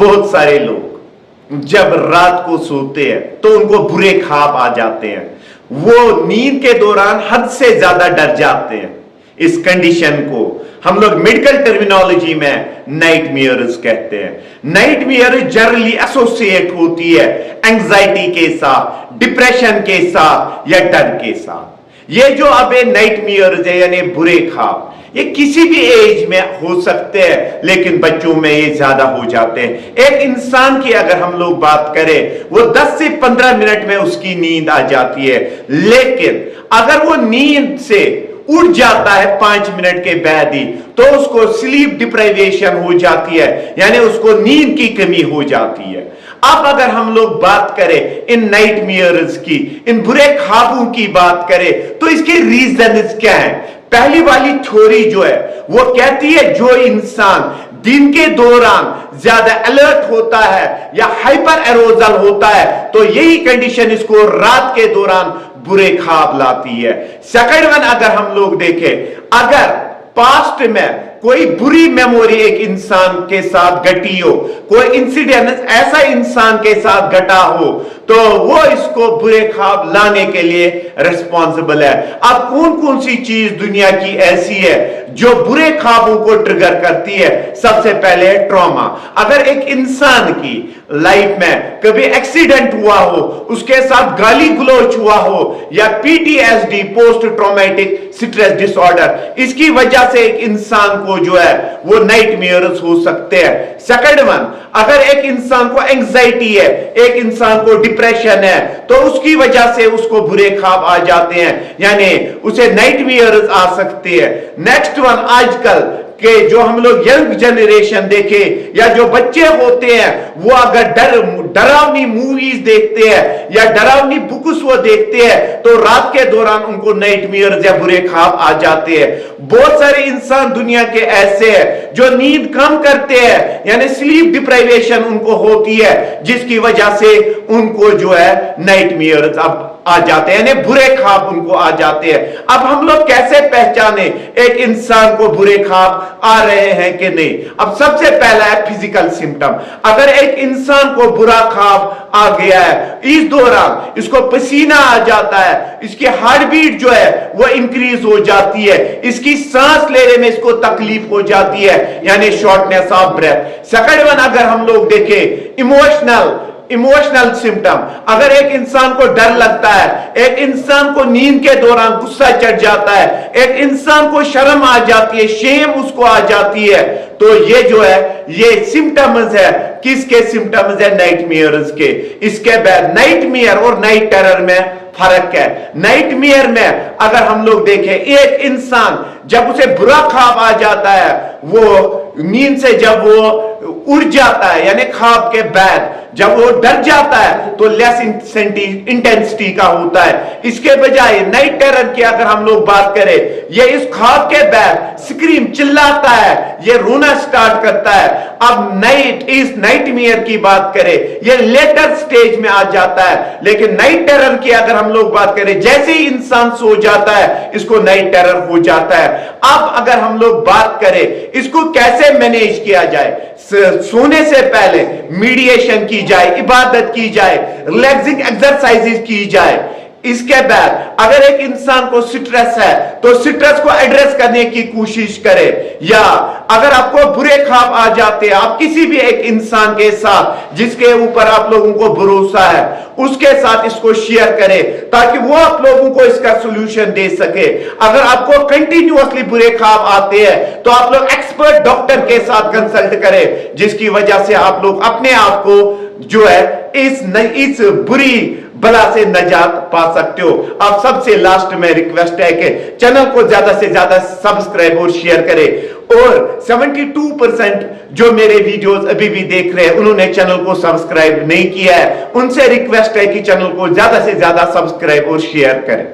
बहुत सारे लोग जब रात को सोते हैं तो उनको बुरे ख्वाब आ जाते हैं, वो नींद के दौरान हद से ज्यादा डर जाते हैं। इस कंडीशन को हम लोग मेडिकल टर्मिनोलॉजी में नाइटमेयर्स कहते हैं। नाइटमेयर जनरली एसोसिएट होती है एंजाइटी के साथ, डिप्रेशन के साथ या डर के साथ। ये जो अब नाइटमेयर्स है यानी बुरे ख्वाब, ये किसी भी एज में हो सकते हैं, लेकिन बच्चों में ये ज्यादा हो जाते हैं। एक इंसान की अगर हम लोग बात करें, वो 10 से 15 मिनट में उसकी नींद आ जाती है, लेकिन अगर वो नींद से उठ जाता है 5 मिनट के बाद ही, तो उसको स्लीप डिप्राइवेशन हो जाती है, यानी उसको नींद की कमी हो जाती है। अब अगर हम लोग बात करें इन नाइटमेयर्स की, इन बुरे ख्वाबों की बात करें, तो इसके रीजंस क्या है? पहली वाली थ्योरी जो है वो कहती है जो इंसान दिन के दौरान ज्यादा अलर्ट होता है या हाइपर एरोजल होता है, तो यही कंडीशन इसको रात के दौरान बुरे ख्वाब लाती है। सेकंड वन अगर हम लोग देखें, अगर पास्ट में कोई बुरी मेमोरी एक इंसान के साथ घटी हो, कोई इंसिडेंट ऐसा इंसान के साथ घटा हो, तो वो इसको बुरे ख्वाब लाने के लिए रिस्पॉन्सिबल है। अब कौन कौन सी चीज दुनिया की ऐसी है जो बुरे ख्वाबों को ट्रिगर करती है? सबसे पहले ट्रॉमा। अगर एक इंसान की लाइफ में कभी एक्सीडेंट हुआ हो, उसके साथ गाली गलौज हुआ हो, या PTSD post traumatic stress disorder, इसकी वजह से एक इंसान को जो है वो नाइटमेयर्स हो सकते हैं। सेकंड वन, अगर एक इंसान को एंजाइटी है, एक इंसान को डिप्रेशन है, तो उसकी वजह से उसको बुरे ख्वाब आ जाते हैं, यानी उसे नाइटमेयर्स आ सकते हैं। नेक्स्ट वन, आजकल के जो हम लोग यंग जनरेशन देखे या जो बच्चे होते हैं, वो अगर डरावनी मूवीज देखते हैं या डरावनी बुक्स वो देखते हैं, तो रात के दौरान उनको नाइटमेयर्स या बुरे ख्वाब आ जाते हैं। बहुत सारे इंसान दुनिया के ऐसे हैं जो नींद कम करते हैं, यानी स्लीप डिप्राइवेशन उनको होती है, जिसकी वजह से उनको जो है नाइटमेयर्स अब आ जाते हैं, यानी बुरे ख्वाब उनको आ जाते हैं। अब हम लोग कैसे पहचाने एक इंसान को बुरे ख्वाब आ रहे हैं कि नहीं? अब सबसे पहला है फिजिकल सिम्टम। अगर एक इंसान को बुरा ख्वाब आ गया है, इस दौरान इसको पसीना आ जाता है, इसकी हार्ट बीट जो है वो इंक्रीज हो जाती है, इसकी सांस लेने में इसको तकलीफ हो जाती है, यानी shortness of breath. Second one अगर हम लोग देखें, इमोशनल सिम्टम। अगर एक इंसान को डर लगता है, एक इंसान को नींद के दौरान गुस्सा चढ़ जाता है, एक इंसान को शर्म आ जाती है, शेम उसको आ जाती है, तो ये जो है ये सिम्टम्स है। किसके सिम्टम्स है? नाइटमेयर्स के। इसके बाद नाइटमेयर और नाइट टेरर में फर्क है। नाइटमेयर में अगर हम लोग देखें, एक इंसान जब उसे बुरा ख्वाब आ जाता है, वो नींद से जब वो उड़ जाता है, यानी ख्वाब के बाद जब वो डर जाता है, तो लेस इंटेंसिटी का होता है। इसके बजाय नाइट टेरर की अगर हम लोग बात करें, ये इस ख्वाब के बाद स्क्रीम चिल्लाता है, ये रोना स्टार्ट करता है। अब इस नाइटमेयर की बात करें, ये लेटर स्टेज में आ जाता है, लेकिन नाइट टेरर की अगर हम लोग बात करें, जैसे ही इंसान सो जाता है, इसको नाइट टेरर हो जाता है। अब अगर हम लोग बात करें इसको कैसे मैनेज किया जाए, सोने से पहले मीडिएशन की जाए, इबादत की जाए, रिलैक्सिंग एक्सरसाइजेस की जाए। इसके बाद अगर एक इंसान को स्ट्रेस है, तो स्ट्रेस को एड्रेस करने की कोशिश करें। या अगर आपको बुरे ख्वाब आ जाते हैं, आप किसी भी एक इंसान के साथ जिसके ऊपर आप लोगों को भरोसा है, उसके साथ इसको शेयर करें, ताकि वो आप लोगों को इसका सोल्यूशन दे सके। अगर आपको कंटिन्यूअसली बुरे ख्वाब आते हैं, तो आप लोग एक्सपर्ट डॉक्टर के साथ कंसल्ट करें, जिसकी वजह से आप लोग अपने आप को जो है इस बुरी बला से नजात पा सकते हो। अब सबसे लास्ट में रिक्वेस्ट है कि चैनल को ज्यादा से ज्यादा सब्सक्राइब और शेयर करें। और 72% जो मेरे वीडियोस अभी भी देख रहे हैं, उन्होंने चैनल को सब्सक्राइब नहीं किया है, उनसे रिक्वेस्ट है कि चैनल को ज्यादा से ज्यादा सब्सक्राइब और शेयर करें।